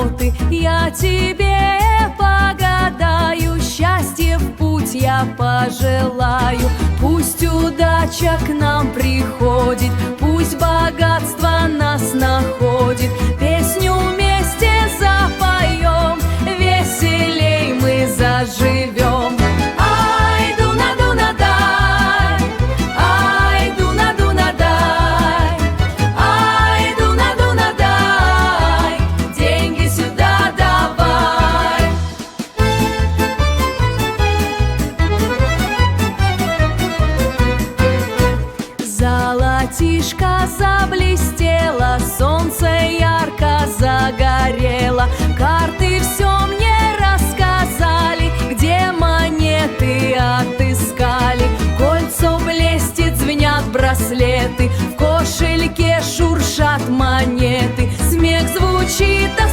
заботы. Я тебе погадаю, счастье в путь я пожелаю. Пусть удача к нам приходит, пусть богатство нас находит. Песню вместе запоем, веселей мы заживем. Ай, дуна, дуна, дай, ай, дуна, дуна, дай, ай, дуна, дуна, дай, деньги сюда давай. Золотишко заблестело, солнце ярко загорело. Карты все мне рассказали, где монеты отыскали. Кольцо блестит, звенят браслеты, в кошельке шуршат монеты. Смех звучит, а